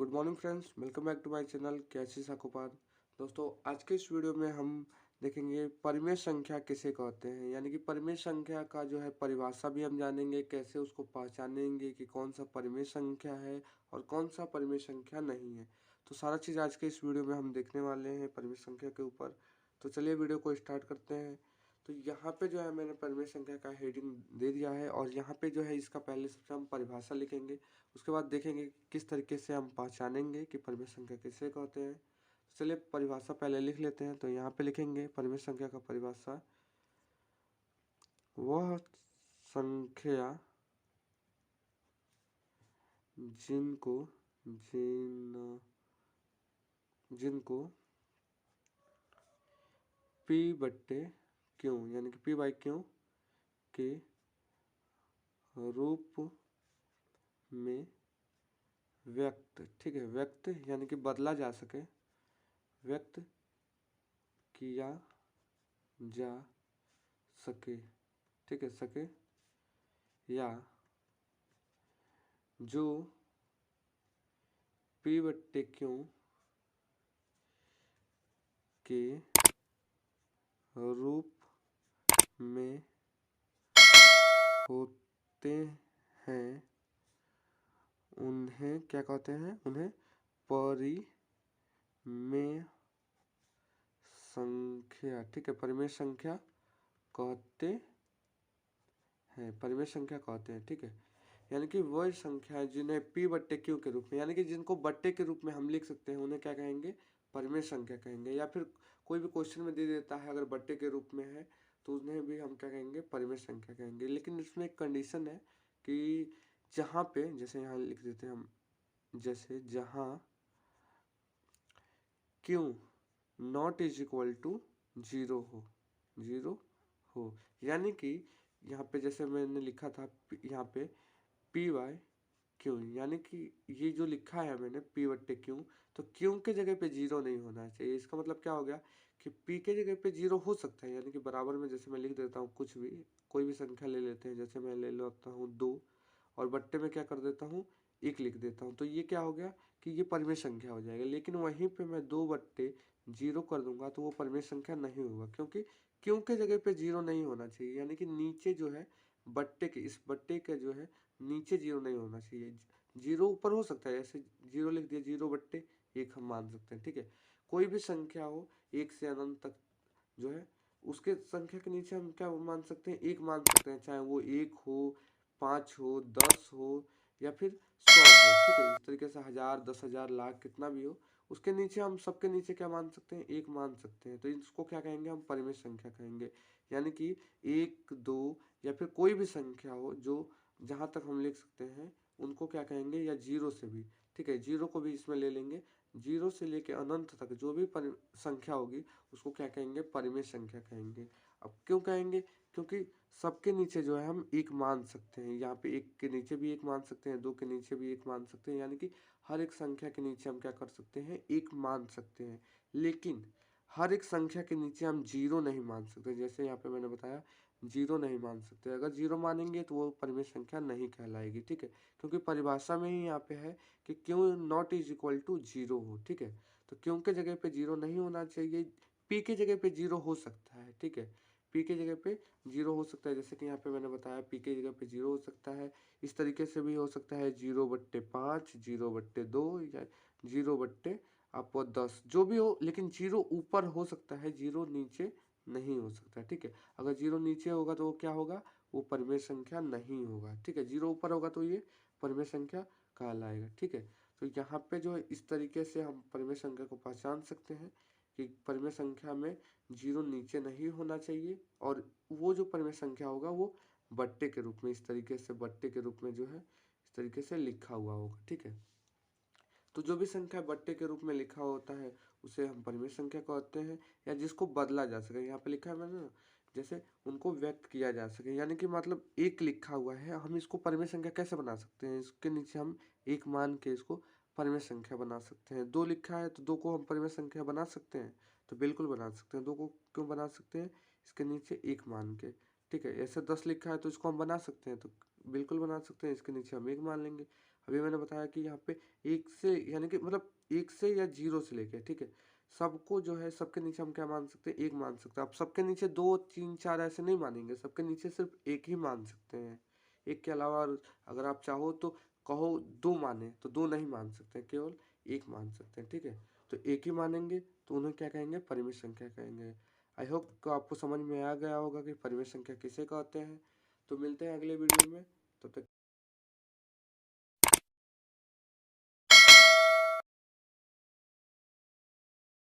Good morning friends, welcome back to my channel कैसी साकोपात। दोस्तों, आज के इस वीडियो में हम देखेंगे परिमेय संख्या किसे कहते हैं, यानी कि परिमेय संख्या का जो है परिभाषा भी हम जानेंगे, कैसे उसको पहचानेंगे कि कौन सा परिमेय संख्या है और कौन सा परिमेय संख्या नहीं है। तो सारा चीज़ आज के इस वीडियो में हम देखने वाले हैं परिमेय संख्या के ऊपर। तो चलिए वीडियो को स्टार्ट करते हैं। तो यहाँ पे जो है मैंने परिमेय संख्या का हेडिंग दे दिया है और यहाँ पे जो है इसका पहले सबसे हम परिभाषा लिखेंगे। उसके बाद देखेंगे किस तरीके से हम पहचानेंगे कि परिमेय संख्या किसे कहते हैं। तो चलिए परिभाषा पहले लिख लेते हैं। तो यहाँ पे लिखेंगे परिमेय संख्या का परिभाषा, वह संख्या जिनको जिनको P बट्टे क्यों यानी कि P बाई क्यों के रूप में व्यक्त, ठीक है, व्यक्त यानी कि बदला जा सके, व्यक्त किया जा सके, ठीक है, सके, या जो P बट्टे क्यों के रूप में होते हैं उन्हें क्या कहते हैं, उन्हें परिमेय संख्या, ठीक है, परिमेय संख्या कहते हैं, परिमेय संख्या कहते हैं, ठीक है। यानी कि वह संख्या जिन्हें P बट्टे Q के रूप में, यानी कि जिनको बट्टे के रूप में हम लिख सकते हैं, उन्हें क्या कहेंगे, परिमेय संख्या कहेंगे। या फिर कोई भी क्वेश्चन में दे देता है अगर बट्टे के रूप में है तो उन्हें भी हम क्या कहेंगे, परिमेय संख्या कहेंगे। लेकिन इसमें एक कंडीशन है कि जहाँ पे, जैसे यहाँ लिख देते हैं हम, जैसे जहाँ Q naught is equal to zero हो, यानी कि यहाँ पे जैसे मैंने लिखा था यहाँ पे P बाय क्यों, यानी कि ये जो लिखा है मैंने P बट्टे क्यों, तो क्यों के जगह पे जीरो नहीं होना चाहिए। इसका मतलब क्या हो गया कि P के जगह पे जीरो हो सकता है, यानी कि बराबर में जैसे मैं लिख देता हूँ कुछ भी, कोई भी संख्या ले लेते हैं, जैसे मैं ले लेता हूँ 2 और बट्टे में क्या कर देता हूँ 1 लिख देता हूँ, तो ये क्या हो गया कि ये परिमेय संख्या हो जाएगा। लेकिन वहीं पे मैं 2 बट्टे 0 कर दूंगा तो वो परिमेय संख्या नहीं होगा, क्योंकि क्यों के जगह पे जीरो नहीं होना चाहिए, यानी कि नीचे जो है बट्टे के, इस बट्टे के जो है नीचे जीरो नहीं होना चाहिए। जीरो ऊपर हो सकता है, ऐसे जीरो लिख दिया, 0 बट्टे 1 हम मान सकते हैं, ठीक है। कोई भी संख्या हो 1 से अनंत तक जो है, उसके संख्या के नीचे हम क्या मान सकते हैं, 1 मान सकते हैं, चाहे वो 1 हो, 5 हो, 10 हो या फिर 100 हो, ठीक है। इस तरीके से 1000, 10,000, लाख कितना भी हो, उसके नीचे हम सबके नीचे क्या मान सकते हैं, 1 मान सकते हैं। तो इसको क्या कहेंगे, हम परिमेय संख्या कहेंगे। यानी कि 1, 2 या फिर कोई भी संख्या हो जो जहाँ तक हम लिख सकते हैं उनको क्या कहेंगे, या जीरो से भी, ठीक है, जीरो को भी इसमें ले लेंगे। जीरो से लेके अनंत तक जो भी संख्या होगी उसको क्या कहेंगे, परिमेय संख्या कहेंगे। अब क्यों कहेंगे, क्योंकि सबके नीचे जो है हम 1 मान सकते हैं। यहाँ पे 1 के नीचे भी 1 मान सकते हैं, 2 के नीचे भी 1 मान सकते हैं, यानी कि हर एक संख्या के नीचे हम क्या कर सकते हैं, 1 मान सकते हैं। लेकिन हर एक संख्या के नीचे हम जीरो नहीं मान सकते। जैसे यहाँ पे मैंने बताया जीरो नहीं मान सकते, अगर जीरो मानेंगे तो वो परिमेय संख्या नहीं कहलाएगी, ठीक है। क्योंकि परिभाषा में ही यहाँ पे है कि Q naught is equal to zero हो, ठीक है। तो क्यों के जगह पे जीरो नहीं होना चाहिए, पी के जगह पे जीरो हो सकता है, ठीक है, पी के जगह पे जीरो हो सकता है। जैसे कि यहाँ पे मैंने बताया पी के जगह पे जीरो हो सकता है। इस तरीके से भी हो सकता है 0/5, 0/2 या 0/, आपको 10 जो भी हो, लेकिन जीरो ऊपर हो सकता है, जीरो नीचे नहीं हो सकता, ठीक है। अगर जीरो नीचे होगा तो वो क्या होगा, वो परिमेय संख्या नहीं होगा, ठीक है। जीरो ऊपर होगा तो ये परिमेय संख्या कहलाएगा, ठीक है। तो यहाँ पे जो है इस तरीके से हम परिमेय संख्या को पहचान सकते हैं कि परिमेय संख्या में जीरो नीचे नहीं होना चाहिए, और वो जो परिमेय संख्या होगा वो बट्टे के रूप में, इस तरीके से बट्टे के रूप में जो है इस तरीके से लिखा हुआ होगा, ठीक है। तो जो भी संख्या बट्टे के रूप में लिखा होता है उसे हम परिमेय संख्या कहते हैं, या जिसको बदला जा सके। यहाँ पे लिखा है मैंने ना, जैसे उनको व्यक्त किया जा सके, यानी कि मतलब 1 लिखा हुआ है, हम इसको परिमेय संख्या कैसे बना सकते हैं, इसके नीचे हम 1 मान के इसको परिमेय संख्या बना सकते हैं। 2 लिखा है तो 2 को हम परिमेय संख्या बना सकते हैं, तो बिल्कुल बना सकते हैं। 2 को क्यों बना सकते हैं, इसके नीचे 1 मान के, ठीक है। ऐसे 10 लिखा है तो इसको हम बना सकते हैं, तो बिल्कुल बना सकते हैं, इसके नीचे हम 1 मान लेंगे। अभी मैंने बताया कि यहाँ पे एक से यानी कि मतलब एक से या जीरो से लेके, ठीक है, सबको जो है सबके नीचे हम क्या मान सकते हैं, एक मान सकते हैं। अब सबके नीचे 2 3 4 ऐसे नहीं मानेंगे, सबके नीचे सिर्फ एक ही मान सकते हैं। एक के अलावा अगर आप चाहो तो कहो 2 माने तो 2 नहीं मान सकते, केवल एक मान सकते हैं, ठीक है। तो एक ही मानेंगे तो उन्हें क्या कहेंगे, परिमित संख्या कहेंगे। आई होप कि आपको समझ में आ गया होगा कि परिमित संख्या किसे कहते हैं। तो मिलते हैं अगले वीडियो में, तब तक